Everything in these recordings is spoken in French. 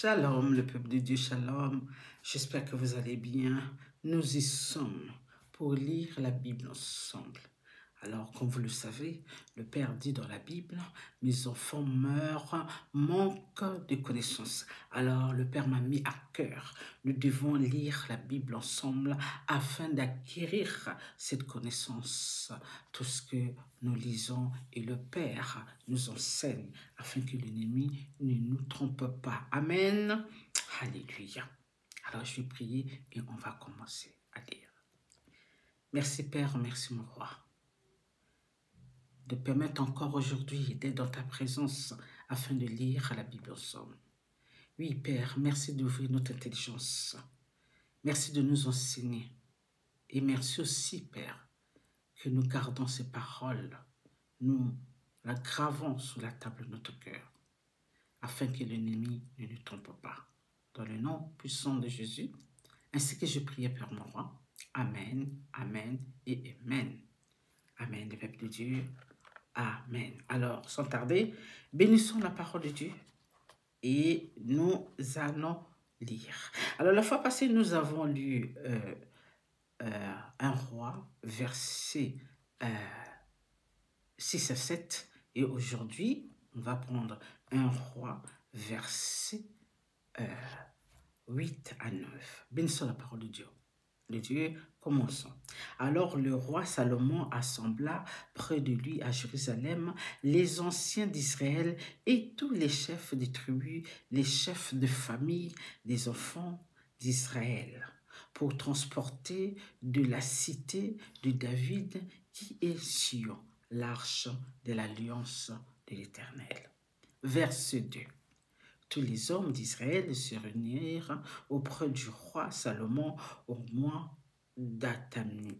Shalom, le peuple de Dieu, shalom. J'espère que vous allez bien. Nous y sommes pour lire la Bible ensemble. Alors, comme vous le savez, le Père dit dans la Bible, mes enfants meurent, manquent de connaissances. Alors, le Père m'a mis à cœur. Nous devons lire la Bible ensemble afin d'acquérir cette connaissance. Tout ce que nous lisons et le Père nous enseigne afin que l'ennemi ne nous trompe pas. Amen. Alléluia. Alors, je vais prier et on va commencer à lire. Merci Père, merci mon roi, de permettre encore aujourd'hui d'être dans ta présence afin de lire la Bible ensemble. Oui, Père, merci d'ouvrir notre intelligence. Merci de nous enseigner. Et merci aussi, Père, que nous gardons ces paroles. Nous la gravons sous la table de notre cœur, afin que l'ennemi ne nous trompe pas. Dans le nom puissant de Jésus, ainsi que je prie, Père mon roi. Amen, amen et amen. Amen, le peuple de Dieu. Amen. Alors, sans tarder, bénissons la parole de Dieu et nous allons lire. Alors, la fois passée, nous avons lu un roi, verset 6 à 7. Et aujourd'hui, on va prendre un roi, verset 8 à 9. Bénissons la parole de Dieu. De Dieu, commençons. Alors le roi Salomon assembla près de lui à Jérusalem les anciens d'Israël et tous les chefs des tribus, les chefs de famille des enfants d'Israël, pour transporter de la cité de David qui est Sion, l'arche de l'alliance de l'Éternel. Verset 2. Tous les hommes d'Israël se réunirent auprès du roi Salomon au mois d'Atanim,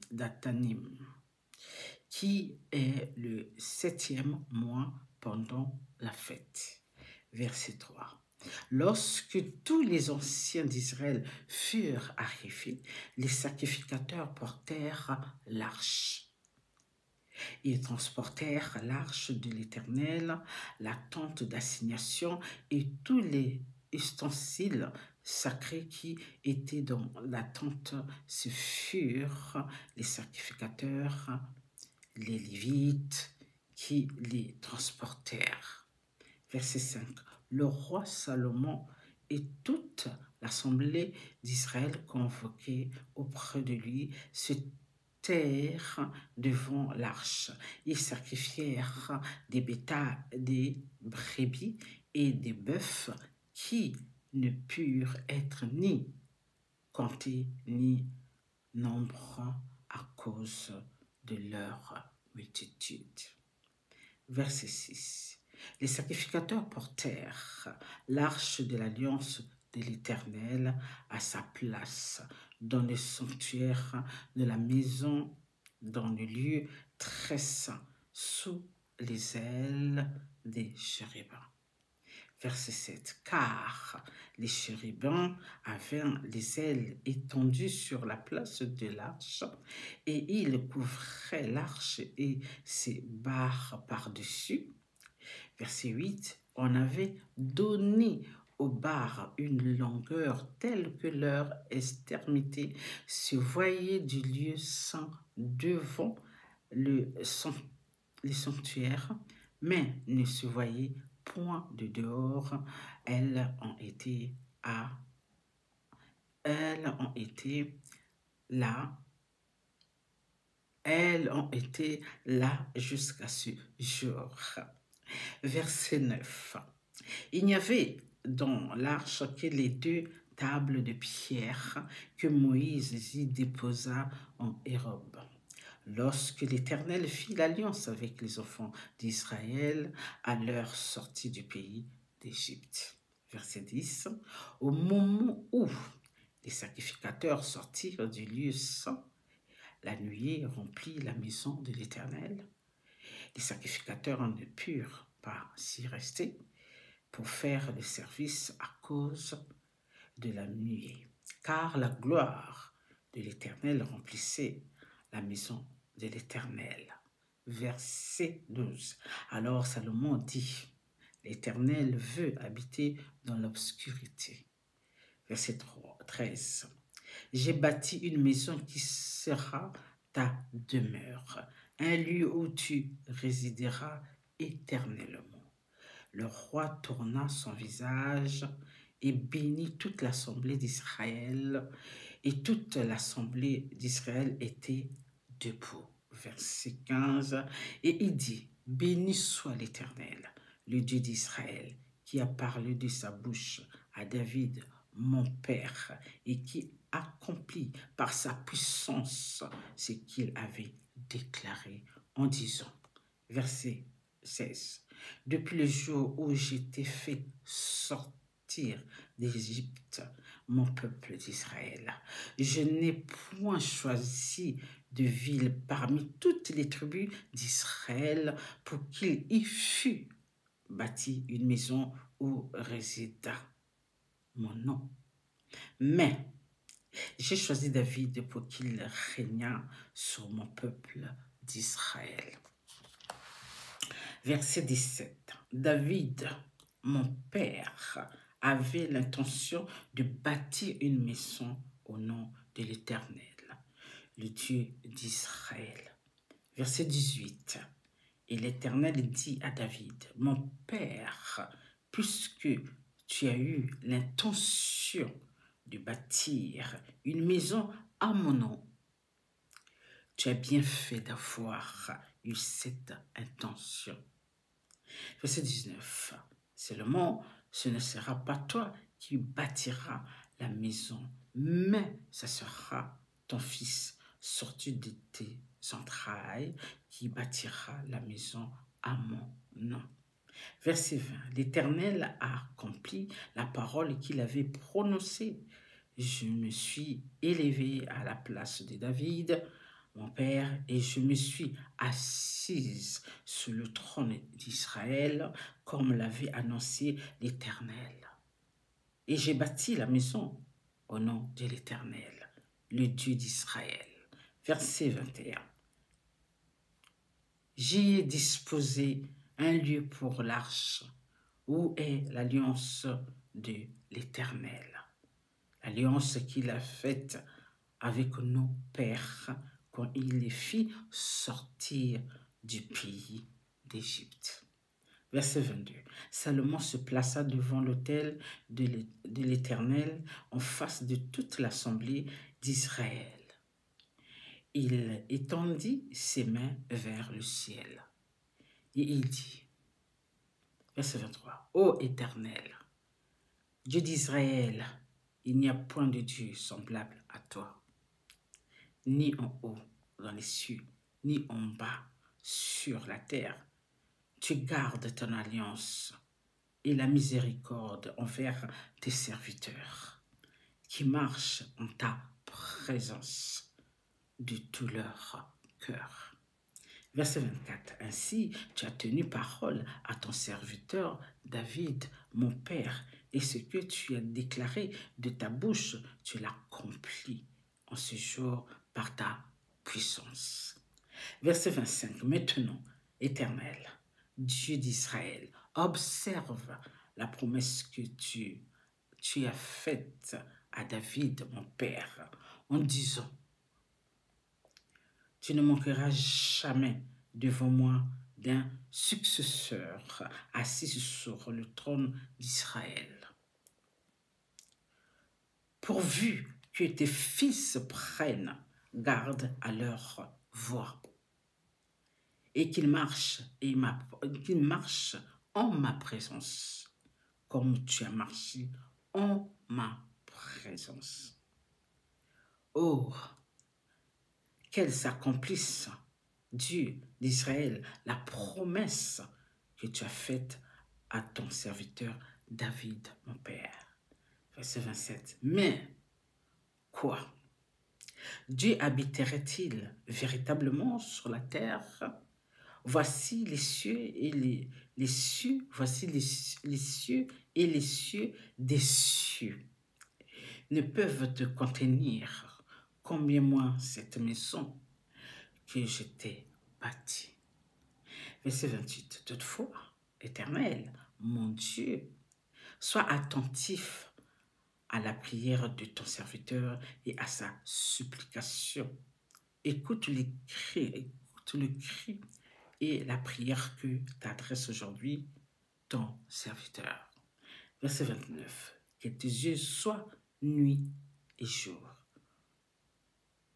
qui est le 7e mois pendant la fête. Verset 3. Lorsque tous les anciens d'Israël furent arrivés, les sacrificateurs portèrent l'arche. Ils transportèrent l'arche de l'Éternel, la tente d'assignation et tous les ustensiles sacrés qui étaient dans la tente. Ce furent les sacrificateurs, les Lévites qui les transportèrent. Verset 5. Le roi Salomon et toute l'assemblée d'Israël convoquée auprès de lui se terre devant l'arche. Ils sacrifièrent des brebis et des bœufs qui ne purent être ni comptés ni nombreux à cause de leur multitude. Verset 6. Les sacrificateurs portèrent l'arche de l'alliance de l'Éternel à sa place dans le sanctuaire de la maison, dans le lieu très saint, sous les ailes des chérubins. Verset 7. Car les chérubins avaient les ailes étendues sur la place de l'arche, et ils couvraient l'arche et ses barres par-dessus. Verset 8. On avait donné aux barres une longueur telle que leur extrémité se voyait du lieu saint devant le sanctuaire, mais ne se voyait point de dehors. Elles ont été là jusqu'à ce jour. Verset 9. Il n'y avait dans l'arche que les 2 tables de pierre que Moïse y déposa en Hérob. Lorsque l'Éternel fit l'alliance avec les enfants d'Israël à leur sortie du pays d'Égypte. Verset 10. Au moment où les sacrificateurs sortirent du lieu saint, la nuée remplit la maison de l'Éternel. Les sacrificateurs ne purent pas s'y rester pour faire le service à cause de la nuée, car la gloire de l'Éternel remplissait la maison de l'Éternel. Verset 12. Alors Salomon dit, L'Éternel veut habiter dans l'obscurité. Verset 13. J'ai bâti une maison qui sera ta demeure, un lieu où tu résideras éternellement. Le roi tourna son visage et bénit toute l'assemblée d'Israël, et toute l'assemblée d'Israël était debout. Verset 15. Et il dit, béni soit l'Éternel, le Dieu d'Israël, qui a parlé de sa bouche à David, mon père, et qui accomplit par sa puissance ce qu'il avait déclaré en disant, verset 16, depuis le jour où j'étais fait sortir d'Égypte, mon peuple d'Israël, je n'ai point choisi de ville parmi toutes les tribus d'Israël pour qu'il y fût bâti une maison où résida mon nom. Mais j'ai choisi David pour qu'il régnât sur mon peuple d'Israël. Verset 17. David, mon père, avait l'intention de bâtir une maison au nom de l'Éternel, le Dieu d'Israël. Verset 18. Et l'Éternel dit à David, mon père, puisque tu as eu l'intention de bâtir une maison à mon nom, tu as bien fait d'avoir eu cette intention. Verset 19. Seulement, ce ne sera pas toi qui bâtiras la maison, mais ce sera ton fils sorti de tes entrailles qui bâtira la maison à mon nom. Verset 20. L'Éternel a accompli la parole qu'il avait prononcée. Je me suis élevé à la place de David, mon père, et je me suis assise sur le trône d'Israël, comme l'avait annoncé l'Éternel. Et j'ai bâti la maison au nom de l'Éternel, le Dieu d'Israël. Verset 21. J'y ai disposé un lieu pour l'arche, où est l'alliance de l'Éternel, l'alliance qu'il a faite avec nos pères quand il les fit sortir du pays d'Égypte. Verset 22. Salomon se plaça devant l'autel de l'Éternel en face de toute l'assemblée d'Israël. Il étendit ses mains vers le ciel et il dit, verset 23, ô Éternel, Dieu d'Israël, il n'y a point de Dieu semblable à toi, ni en haut dans les cieux, ni en bas sur la terre. Tu gardes ton alliance et la miséricorde envers tes serviteurs, qui marchent en ta présence de tout leur cœur. Verset 24. Ainsi, tu as tenu parole à ton serviteur David, mon père, et ce que tu as déclaré de ta bouche, tu l'accomplis en ce jour par ta puissance. Verset 25. Maintenant, Éternel, Dieu d'Israël, observe la promesse que tu as faite à David, mon père, en disant, tu ne manqueras jamais devant moi d'un successeur assis sur le trône d'Israël. Pourvu que tes fils prennent garde à leur voix et qu'ils marchent en ma présence, comme tu as marché en ma présence. Oh, qu'elle s'accomplisse, Dieu d'Israël, la promesse que tu as faite à ton serviteur David, mon père. Verset 27. Mais quoi? Dieu habiterait-il véritablement sur la terre? Voici les cieux et les cieux, voici les cieux et les cieux des cieux ne peuvent te contenir, combien moins cette maison que je t'ai bâtie. Verset 28. Toutefois, Éternel, mon Dieu. Sois attentif à la prière de ton serviteur et à sa supplication. Écoute le cri et la prière que t'adresse aujourd'hui ton serviteur. Verset 29. Que tes yeux soient nuit et jour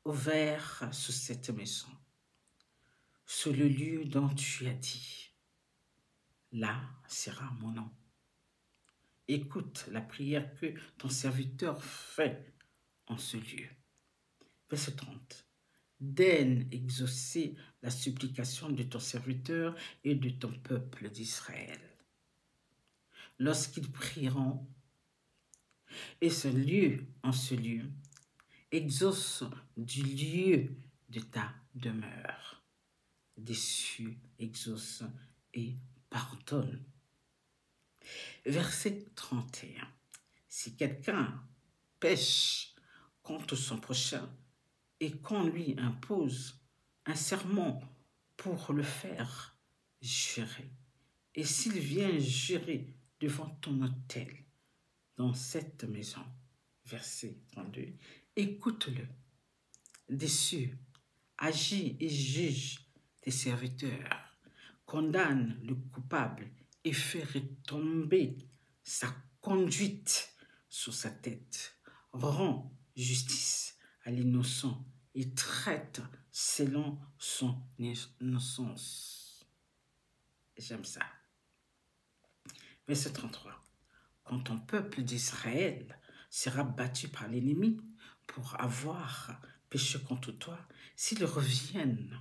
ouverts sur cette maison, sur le lieu dont tu as dit, là sera mon nom. Écoute la prière que ton serviteur fait en ce lieu. Verset 30. Daigne exaucer la supplication de ton serviteur et de ton peuple d'Israël. Lorsqu'ils prieront, et en ce lieu, exauce du lieu de ta demeure. Des cieux exauce et pardonne. Verset 31. Si quelqu'un pêche contre son prochain et qu'on lui impose un serment pour le faire jurer, et s'il vient jurer devant ton autel dans cette maison, verset 32, écoute-le des cieux, agis et juge tes serviteurs, condamne le coupable et fais retomber sa conduite sur sa tête, rend justice à l'innocent et traite selon son innocence. J'aime ça. Verset 33. Quand ton peuple d'Israël sera battu par l'ennemi pour avoir péché contre toi, s'ils reviennent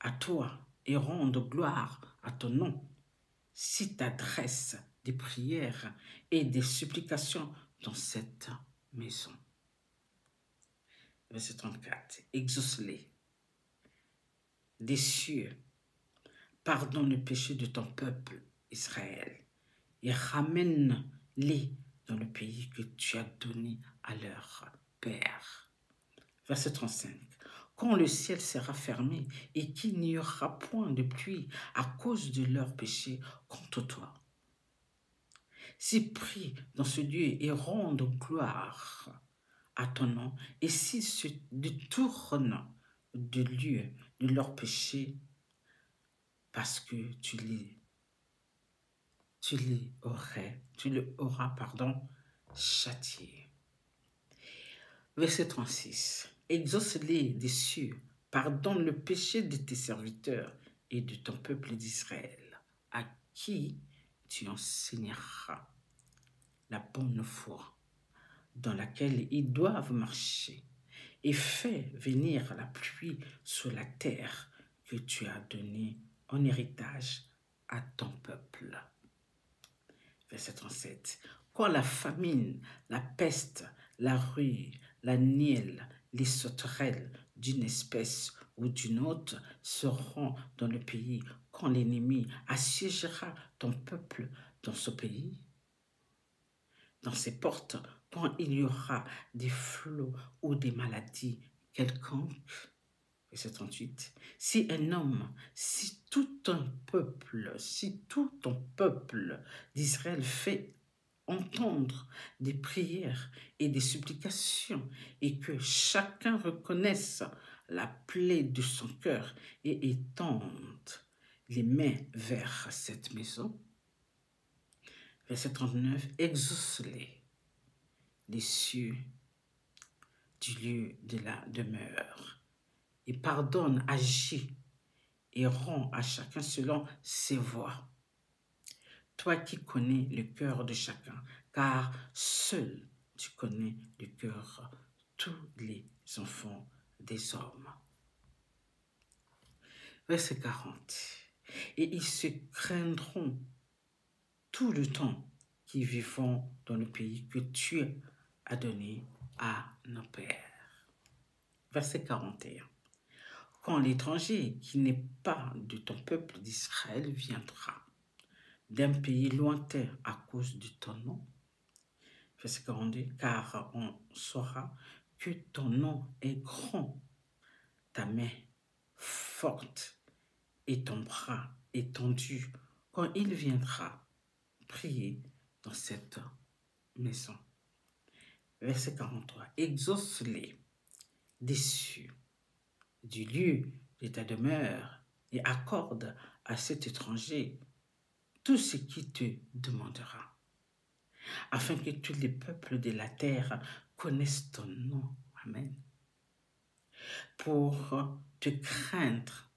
à toi et rendent gloire à ton nom, si t'adresses des prières et des supplications dans cette maison. Verset 34. Exauce-les des cieux, pardonne le péché de ton peuple Israël et ramène-les dans le pays que tu as donné à leur père. Verset 35. Quand le ciel sera fermé et qu'il n'y aura point de pluie à cause de leurs péchés contre toi, s'ils prient dans ce lieu et rendent gloire à ton nom, et s'ils se détournent du lieu de leurs péchés, parce que tu le auras châtié. Verset 36. Exauce-les des cieux, pardonne le péché de tes serviteurs et de ton peuple d'Israël, à qui tu enseigneras la bonne foi dans laquelle ils doivent marcher, et fais venir la pluie sur la terre que tu as donnée en héritage à ton peuple. Verset 37. Quand la famine, la peste, la rue, la nielle, les sauterelles d'une espèce ou d'une autre seront dans le pays, quand l'ennemi assiégera ton peuple dans ce pays, dans ses portes, quand il y aura des flots ou des maladies quelconques. Verset 38. Si un homme, si tout ton peuple d'Israël fait entendre des prières et des supplications et que chacun reconnaisse la plaie de son cœur et étende les mains vers cette maison. Verset 39. Exauce-les cieux du lieu de la demeure et pardonne, agis et rend à chacun selon ses voies. Toi qui connais le cœur de chacun, car seul tu connais le cœur de tous les enfants des hommes. Verset 40. Et ils se craindront tout le temps qu'ils vivront dans le pays que tu as donné à nos pères. Verset 41. Quand l'étranger qui n'est pas de ton peuple d'Israël viendra d'un pays lointain à cause de ton nom, verset 42, car on saura que ton nom est grand, ta main forte et ton bras étendu quand il viendra prier dans cette maison. Verset 43. Exauce-les déçus du lieu de ta demeure et accorde à cet étranger tout ce qu'il te demandera, afin que tous les peuples de la terre connaissent ton nom. Amen. Pour te craindre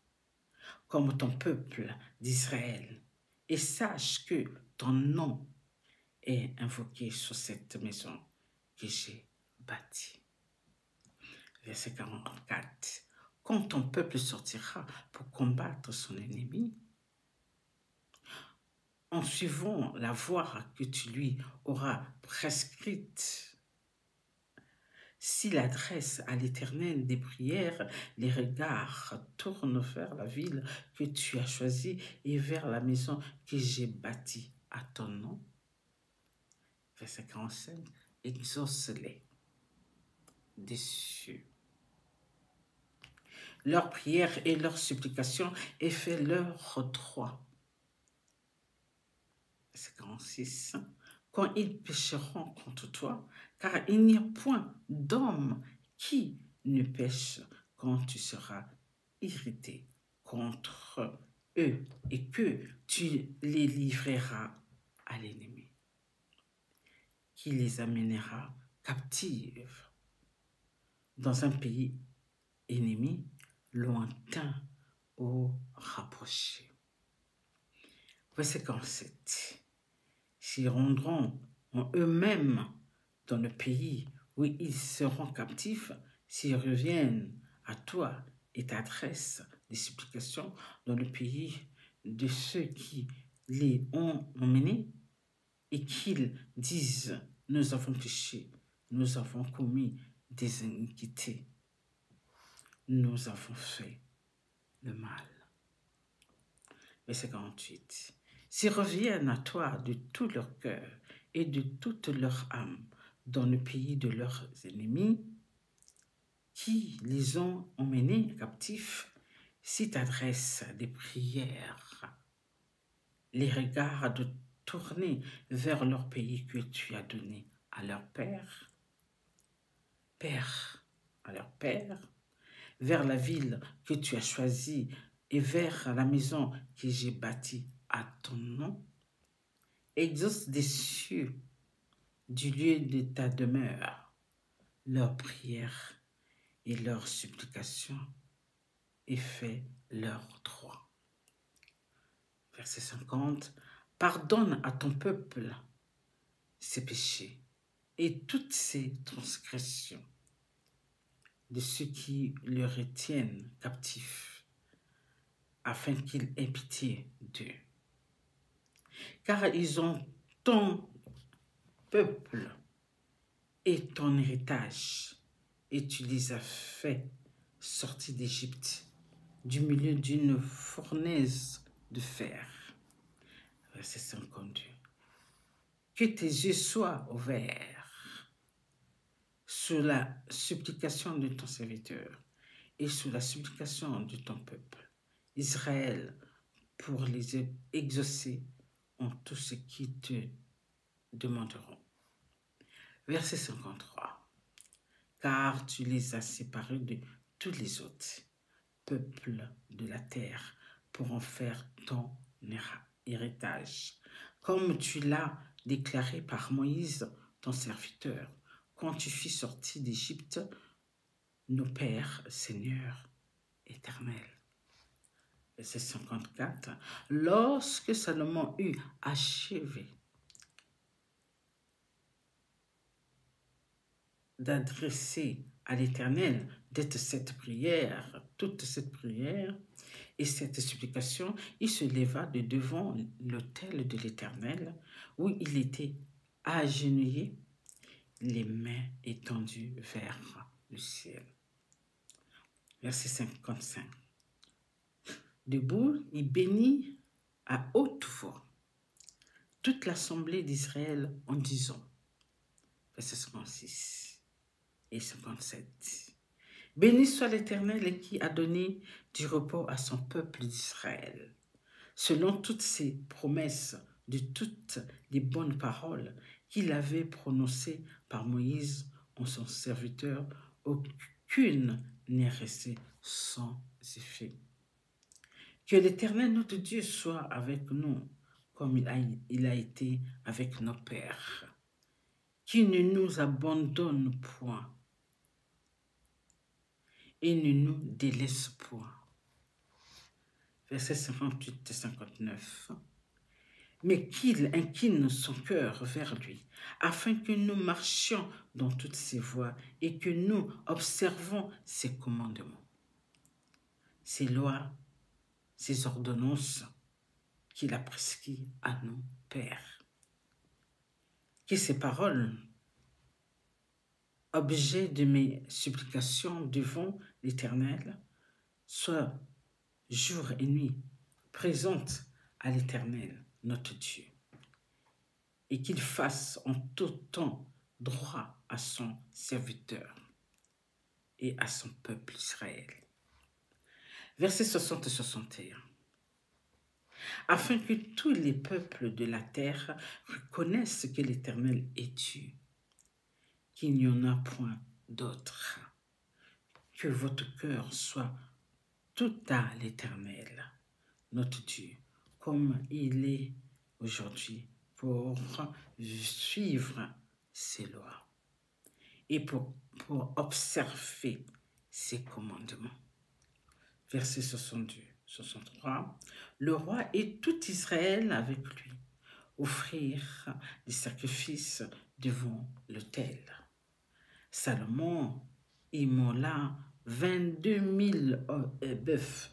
comme ton peuple d'Israël et sache que ton nom est invoqué sur cette maison que j'ai bâtie. Verset 44. Quand ton peuple sortira pour combattre son ennemi, en suivant la voie que tu lui auras prescrite, s'il adresse à l'Éternel des prières, les regards tournent vers la ville que tu as choisie et vers la maison que j'ai bâtie à ton nom. Verset 45. Exauce-les déçus. Leurs prières et leurs supplications aient fait leur droit. Verset 46. Quand ils pécheront contre toi, car il n'y a point d'homme qui ne pêche quand tu seras irrité contre eux et que tu les livreras à l'ennemi, qui les amènera captifs dans un pays ennemi, lointain ou rapproché. Verset 47. S'ils rendront en eux-mêmes dans le pays où ils seront captifs, s'ils reviennent à toi et t'adressent des supplications dans le pays de ceux qui les ont emmenés, et qu'ils disent « Nous avons péché, nous avons commis des iniquités, nous avons fait le mal. » Verset 48. S'ils reviennent à toi de tout leur cœur et de toute leur âme dans le pays de leurs ennemis, qui les ont emmenés captifs, s'ils t'adressent des prières, les regards de tourner vers leur pays que tu as donné à leur père, à leur père, vers la ville que tu as choisie et vers la maison que j'ai bâtie à ton nom, exauce des cieux du lieu de ta demeure leurs prières et leurs supplications et fais leur droit. Verset 50. Pardonne à ton peuple ses péchés et toutes ses transgressions de ceux qui le retiennent captif, afin qu'il ait pitié d'eux. Car ils ont ton peuple et ton héritage, et tu les as fait sortir d'Égypte, du milieu d'une fournaise de fer. Verset 52. Que tes yeux soient ouverts sous la supplication de ton serviteur et sous la supplication de ton peuple, Israël, pour les exaucer en tout ce qu'ils te demanderont. Verset 53. Car tu les as séparés de tous les autres peuples de la terre pour en faire ton héritage, comme tu l'as déclaré par Moïse, ton serviteur, quand tu fis sortir d'Égypte nos pères, Seigneur éternel. Verset 54. Lorsque Salomon eut achevé d'adresser à l'Éternel toute cette prière et cette supplication, il se leva de devant l'autel de l'Éternel, où il était agenouillé, les mains étendues vers le ciel. Verset 55. Debout, il bénit à haute voix toute l'assemblée d'Israël en disant, verset 56 et 57, béni soit l'Éternel qui a donné du repos à son peuple d'Israël, selon toutes ses promesses de toutes les bonnes paroles qu'il avait prononcées par Moïse en son serviteur, aucune n'est restée sans effet. Que l'Éternel notre Dieu soit avec nous comme il a été avec nos pères, qui ne nous abandonne point et ne nous délaisse point. Versets 58 et 59. Mais qu'il incline son cœur vers lui, afin que nous marchions dans toutes ses voies et que nous observons ses commandements, ses lois, ses ordonnances qu'il a prescrites à nos pères. Que ces paroles, objet de mes supplications devant l'Éternel, soient jour et nuit présentes à l'Éternel, notre Dieu, et qu'il fasse en tout temps droit à son serviteur et à son peuple Israël. Versets 60 et 61. Afin que tous les peuples de la terre reconnaissent que l'Éternel est Dieu, qu'il n'y en a point d'autre, que votre cœur soit tout à l'Éternel, notre Dieu, comme il est aujourd'hui, pour suivre ses lois et pour observer ses commandements. Verset 62, 63. Le roi et tout Israël avec lui offrirent des sacrifices devant l'autel. Salomon immola 22 000 bœufs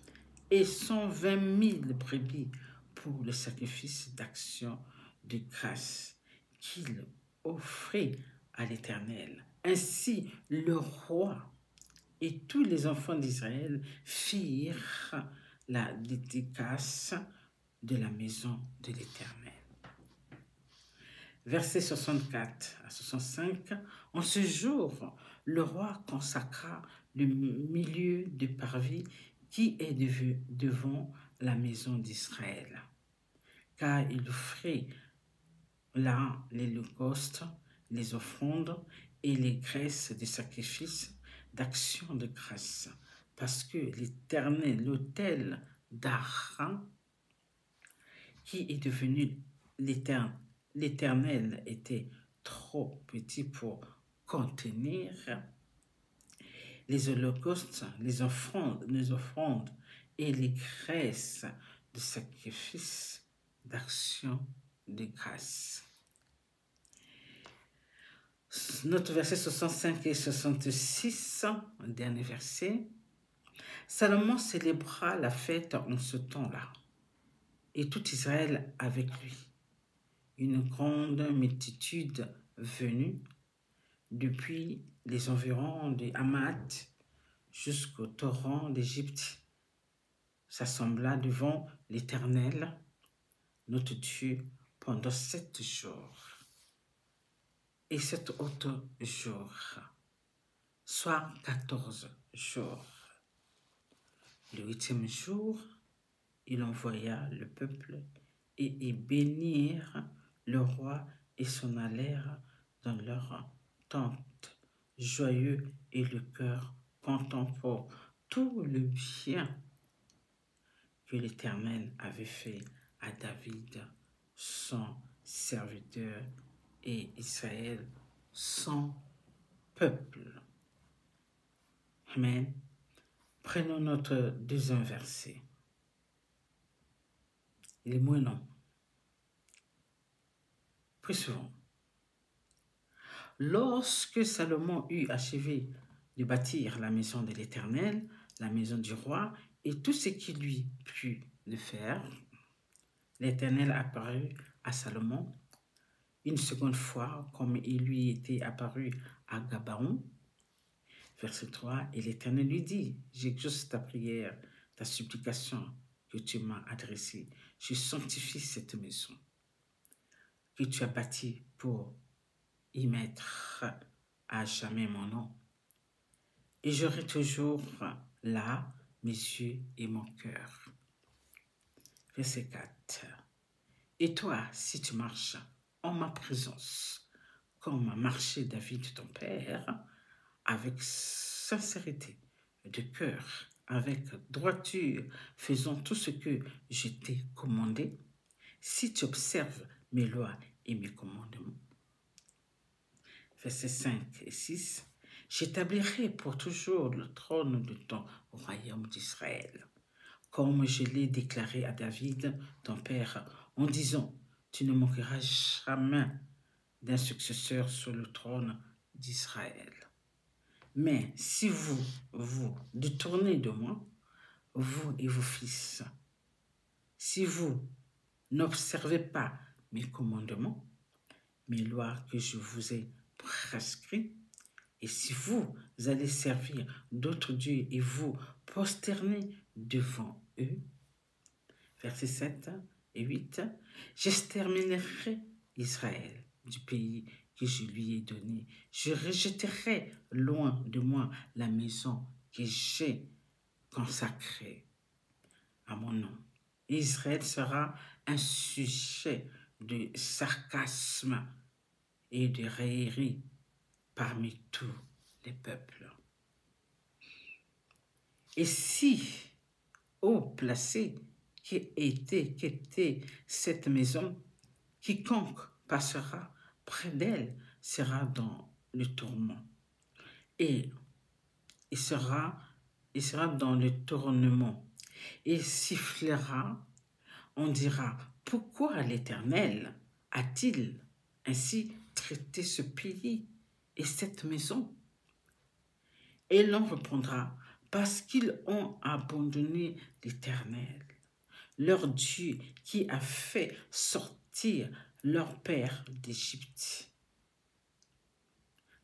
et 120 000 brebis pour le sacrifice d'action de grâce qu'il offrit à l'Éternel. Ainsi, le roi et tous les enfants d'Israël firent la dédicace de la maison de l'Éternel. Versets 64 à 65. En ce jour, le roi consacra le milieu du parvis qui est devant la maison d'Israël, car il offrit là l'holocauste, les offrandes et les graisses des sacrifices d'action de grâce, parce que l'Éternel, l'autel d'Aaron, qui est devenu l'Éternel, était trop petit pour contenir les holocaustes, les offrandes et les graisses de sacrifice d'action de grâce. Notre verset 65 et 66, le dernier verset. Salomon célébra la fête en ce temps-là, et tout Israël avec lui. Une grande multitude venue depuis les environs de Hamath jusqu'au torrent d'Égypte s'assembla devant l'Éternel, notre Dieu, pendant 7 jours. Et 7 autres jours, soit 14 jours. Le 8e jour, il envoya le peuple et ils bénirent le roi et s'en allèrent dans leur tente, joyeux et le cœur content pour tout le bien que l'Éternel avait fait à David, son serviteur, et Israël, son peuple. Amen. Prenons notre deuxième verset. Il est moins long. Plus souvent. Lorsque Salomon eut achevé de bâtir la maison de l'Éternel, la maison du roi, et tout ce qui lui plut de faire, l'Éternel apparut à Salomon une seconde fois, comme il lui était apparu à Gabaon. Verset 3, et l'Éternel lui dit, j'exauce ta prière, ta supplication que tu m'as adressée. Je sanctifie cette maison que tu as bâtie pour y mettre à jamais mon nom. Et j'aurai toujours là mes yeux et mon cœur. Verset 4. Et toi, si tu marches en ma présence, comme a marché David ton père, avec sincérité de cœur, avec droiture, faisant tout ce que je t'ai commandé, si tu observes mes lois et mes commandements. Versets 5 et 6. J'établirai pour toujours le trône de ton royaume d'Israël, comme je l'ai déclaré à David, ton père, en disant, tu ne manqueras jamais d'un successeur sur le trône d'Israël. Mais si vous vous détournez de moi, vous et vos fils, si vous n'observez pas mes commandements, mes lois que je vous ai prescrites, et si vous allez servir d'autres dieux et vous prosterner devant eux, versets 7 et 8, j'exterminerai Israël du pays que je lui ai donné. Je rejetterai loin de moi la maison que j'ai consacrée à mon nom. Israël sera un sujet de sarcasme et de raillerie parmi tous les peuples. Et si, haut placé, qu'était cette maison, quiconque passera près d'elle sera dans le tourment et sera dans le tournement et sifflera. On dira, pourquoi l'Éternel a-t-il ainsi traité ce pays et cette maison? Et l'on répondra, parce qu'ils ont abandonné l'Éternel, leur Dieu qui a fait sortir leur père d'Égypte.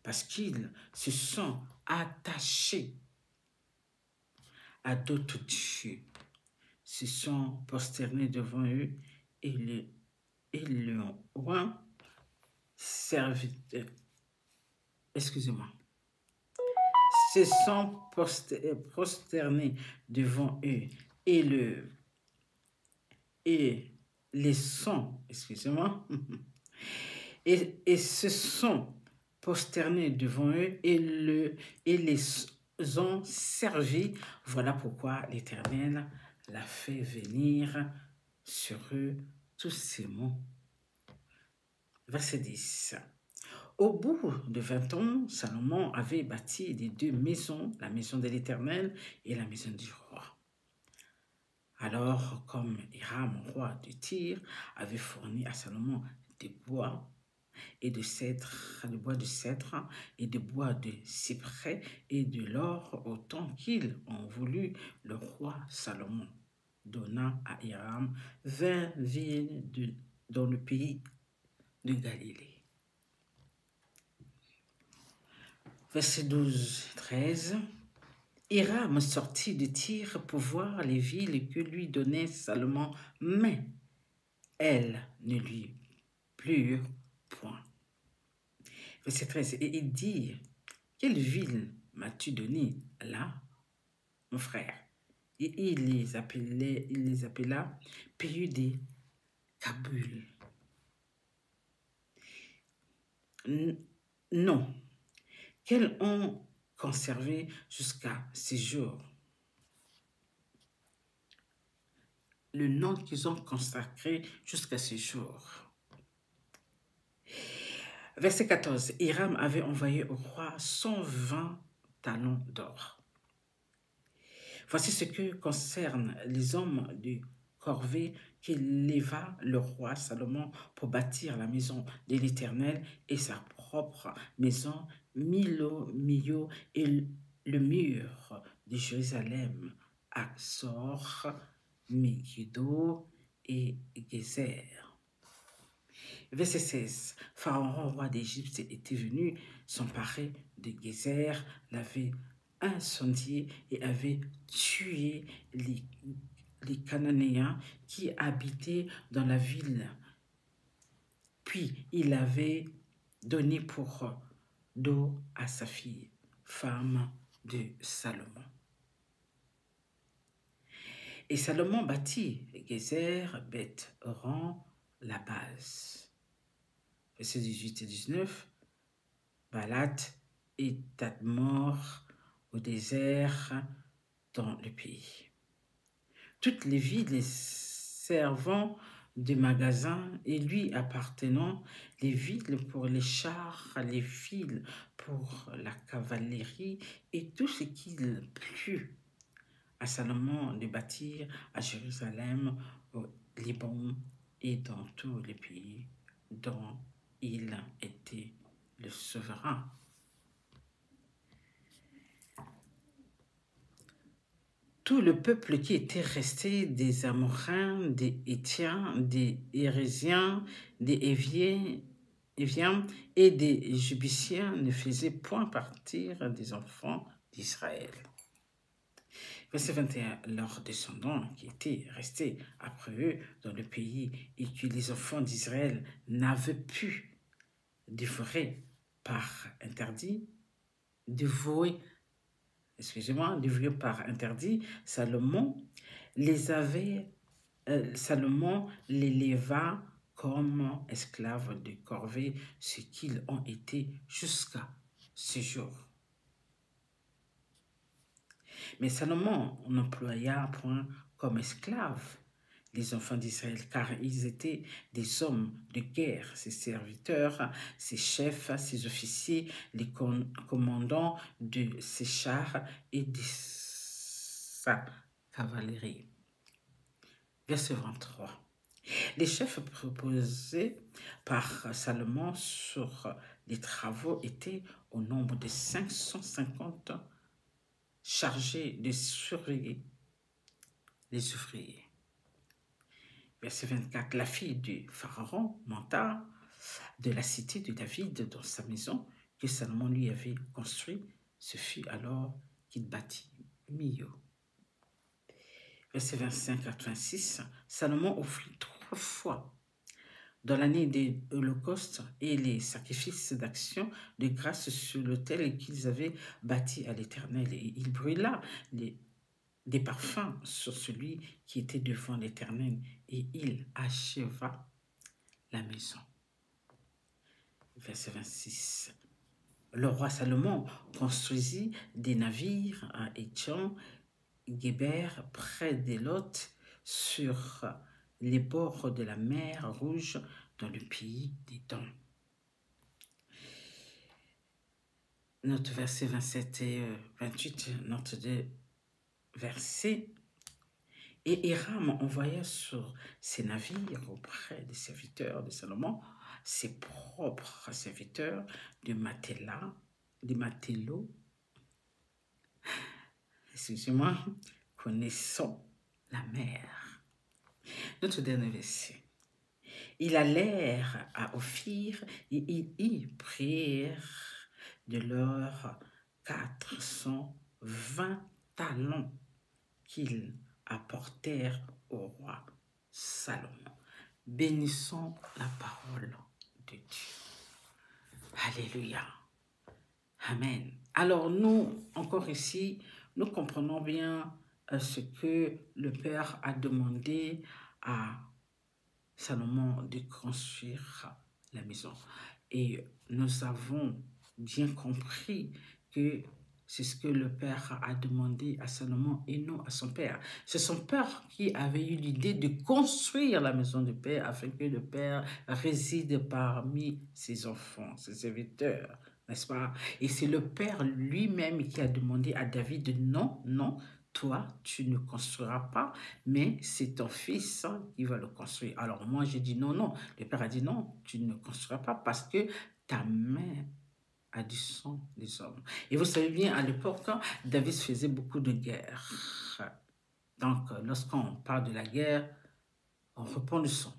Parce qu'ils se sont attachés à d'autres dieux, se sont prosternés devant eux et le ont servi. Excusez-moi. Se sont prosternés devant eux et les sont, excusez-moi, et se sont prosternés devant eux et les ont servis. Voilà pourquoi l'Éternel l'a fait venir sur eux tous ces mots. Verset 10. Au bout de 20 ans, Salomon avait bâti les deux maisons, la maison de l'Éternel et la maison du roi. Alors, comme Hiram, roi de Tyr, avait fourni à Salomon des bois et de cèdre, des bois de cèdre et des bois de cyprès et de l'or, autant qu'ils ont voulu, le roi Salomon donna à Hiram 20 villes dans le pays de Galilée. Verset 12-13. Hiram sortit de Tyr pour voir les villes que lui donnait Salomon, mais elles ne lui plurent point. Verset 13. Et il dit, quelle ville m'as-tu donné là, mon frère? Et il les appela pays des Kabul. Non, qu'elles ont conservé jusqu'à ces jours. Le nom qu'ils ont consacré jusqu'à ces jours. Verset 14. Hiram avait envoyé au roi 120 talents d'or. Voici ce que concerne les hommes de corvée qu'éleva le roi Salomon pour bâtir la maison de l'Éternel et sa propre maison, Milo et le mur de Jérusalem, Axor, Megiddo et Gézer. Verset 16. Pharaon, roi d'Égypte, était venu s'emparer de Gézer, l'avait incendié et avait tué les Cananéens qui habitaient dans la ville. Puis il avait donné pour dos à sa fille, femme de Salomon. Et Salomon bâtit Gézer, Beth-Horon, la base. Versets 18 et 19, Balat et Tadmor au désert dans le pays. Toutes les villes, les servants des magasins et lui appartenant, les villes pour les chars, les villes pour la cavalerie et tout ce qu'il plut à Salomon de bâtir à Jérusalem, au Liban et dans tous les pays dont il était le souverain. Tout le peuple qui était resté des Amoréens, des Hétiens, des Hérésiens, des Éviens et des Jébusiens ne faisait point partir des enfants d'Israël. Verset 21, leurs descendants qui étaient restés après eux dans le pays et que les enfants d'Israël n'avaient pu dévorer par interdit, dévouer par interdit, Salomon les leva comme esclaves de corvée, ce qu'ils ont été jusqu'à ce jour. Mais Salomon n'employa point comme esclaves les enfants d'Israël, car ils étaient des hommes de guerre, ses serviteurs, ses chefs, ses officiers, les commandants de ses chars et de sa cavalerie. Verset 23. Les chefs proposés par Salomon sur les travaux étaient au nombre de 550 chargés de surveiller les ouvriers. Verset 24, la fille du Pharaon monta de la cité de David dans sa maison que Salomon lui avait construite. Ce fut alors qu'il bâtit Milo. Verset 25 à 26, Salomon offrit 3 fois dans l'année des holocaustes et les sacrifices d'action de grâce sur l'autel qu'ils avaient bâti à l'Éternel. Et il brûla des parfums sur celui qui était devant l'Éternel, et il acheva la maison. Verset 26. Le roi Salomon construisit des navires à Étion, Géber, près d'Élot, sur les bords de la mer Rouge, dans le pays d'Édom. Notre verset 27 et 28, notre deux versets. Et Hiram envoya sur ses navires auprès des serviteurs de Salomon, ses propres serviteurs de matelot, excusez-moi, connaissant la mer. Notre dernier verset. Ils allèrent à Ophir et ils y prirent de leurs 420 talents qu'ils apportèrent au roi Salomon. Bénissons la parole de Dieu. Alléluia. Amen. Alors nous, encore ici, nous comprenons bien ce que le Père a demandé à Salomon de construire la maison. Et nous avons bien compris que c'est ce que le Père a demandé à Salomon et non à son Père. C'est son Père qui avait eu l'idée de construire la maison du Père afin que le Père réside parmi ses enfants, ses serviteurs, n'est-ce pas? Et c'est le Père lui-même qui a demandé à David, non, non, toi, tu ne construiras pas, mais c'est ton fils qui va le construire. Alors moi, j'ai dit non, non. Le Père a dit non, tu ne construiras pas parce que ta main a du sang des hommes. Et vous savez bien, à l'époque, David faisait beaucoup de guerres. Donc, lorsqu'on parle de la guerre, on répand le sang.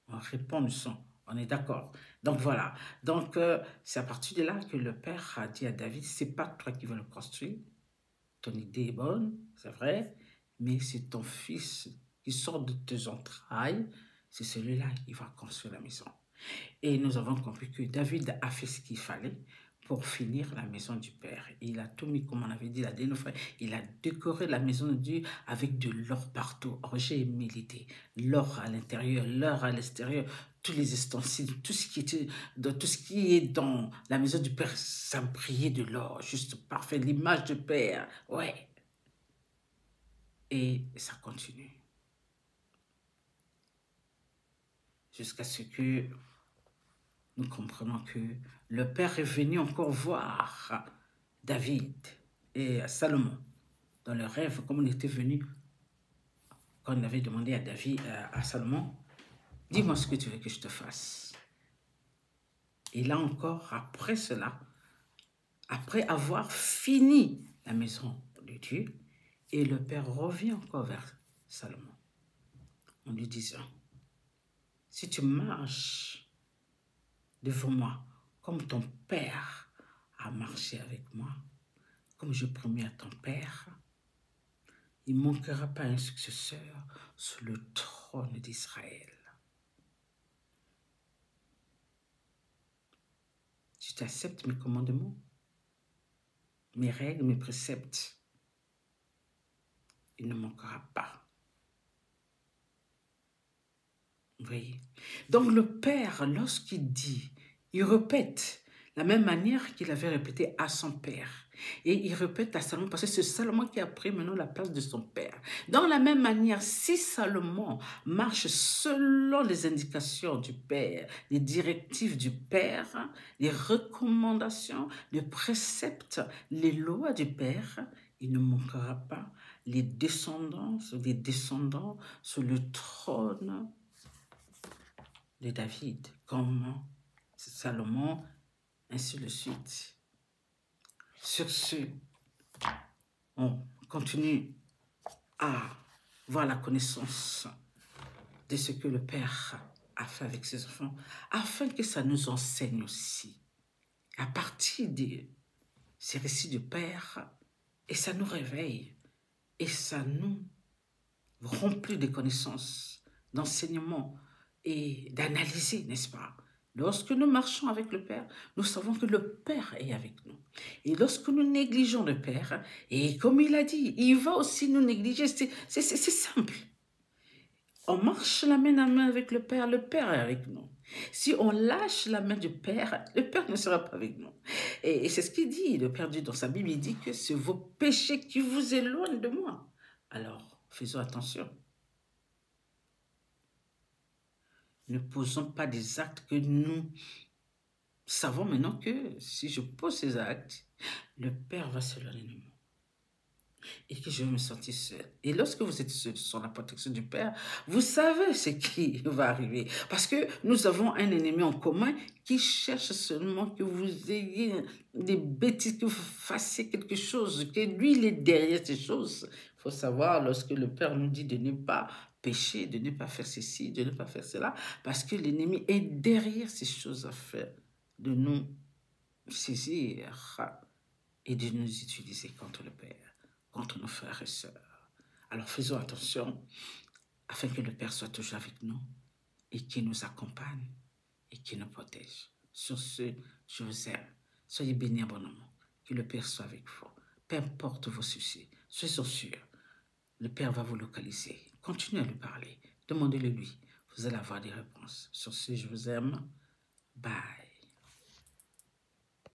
On répand le sang. On est d'accord. Donc, voilà. Donc, c'est à partir de là que le Père a dit à David, c'est pas toi qui vas le construire. Ton idée est bonne, c'est vrai, mais c'est ton fils qui sort de tes entrailles, c'est celui-là qui va construire la maison. Et nous avons compris que David a fait ce qu'il fallait pour finir la maison du Père. Il a tout mis, comme on avait dit la dernière fois, il a décoré la maison de Dieu avec de l'or partout. Or, j'ai aimé l'idée. L'or à l'intérieur, l'or à l'extérieur, tous les ustensiles, tout ce qui est dans la maison du Père, ça brillait de l'or, juste parfait, l'image du Père. Ouais. Et ça continue. Jusqu'à ce que nous comprenons que le Père est venu encore voir David et Salomon dans le rêve, comme on était venu quand on avait demandé à David, à Salomon, dis-moi ce que tu veux que je te fasse. Et là encore, après cela, après avoir fini la maison de Dieu, et le Père revient encore vers Salomon en lui disant, si tu marches devant moi comme ton Père a marché avec moi, comme je promets à ton Père, il ne manquera pas un successeur sur le trône d'Israël. Si tu acceptes mes commandements, mes règles, mes préceptes, il ne manquera pas. Vous voyez? Donc le Père, lorsqu'il dit, il répète la même manière qu'il avait répété à son Père. Et il répète à Salomon, parce que c'est Salomon qui a pris maintenant la place de son Père. Dans la même manière, si Salomon marche selon les indications du Père, les directives du Père, les recommandations, les préceptes, les lois du Père, il ne manquera pas les descendants sur le trône de David, comme Salomon, ainsi de suite. Sur ce, on continue à voir la connaissance de ce que le Père a fait avec ses enfants, afin que ça nous enseigne aussi, à partir de ces récits du Père, et ça nous réveille, et ça nous remplit de connaissances, d'enseignements, et d'analyser, n'est-ce pas? Lorsque nous marchons avec le Père, nous savons que le Père est avec nous. Et lorsque nous négligeons le Père, et comme il a dit, il va aussi nous négliger, c'est simple. On marche la main à main avec le Père est avec nous. Si on lâche la main du Père, le Père ne sera pas avec nous. Et c'est ce qu'il dit, le Père dit dans sa Bible, il dit que c'est vos péchés qui vous éloignent de moi. Alors, faisons attention. Ne posons pas des actes que nous savons maintenant que si je pose ces actes, le Père va s'éloigner de moi et que je vais me sentir seul. Et lorsque vous êtes seul sur la protection du Père, vous savez ce qui va arriver. Parce que nous avons un ennemi en commun qui cherche seulement que vous ayez des bêtises, que vous fassiez quelque chose, que lui, il est derrière ces choses. Il faut savoir, lorsque le Père nous dit de ne pas pécher, de ne pas faire ceci, de ne pas faire cela, parce que l'ennemi est derrière ces choses à faire, de nous saisir et de nous utiliser contre le Père, contre nos frères et sœurs. Alors faisons attention afin que le Père soit toujours avec nous et qu'il nous accompagne et qu'il nous protège. Sur ce, je vous aime. Soyez bénis abondamment. Que le Père soit avec vous. Peu importe vos soucis, soyez sûrs. Le Père va vous localiser. Continuez à lui parler. Demandez-le lui. Vous allez avoir des réponses. Sur ce, je vous aime. Bye.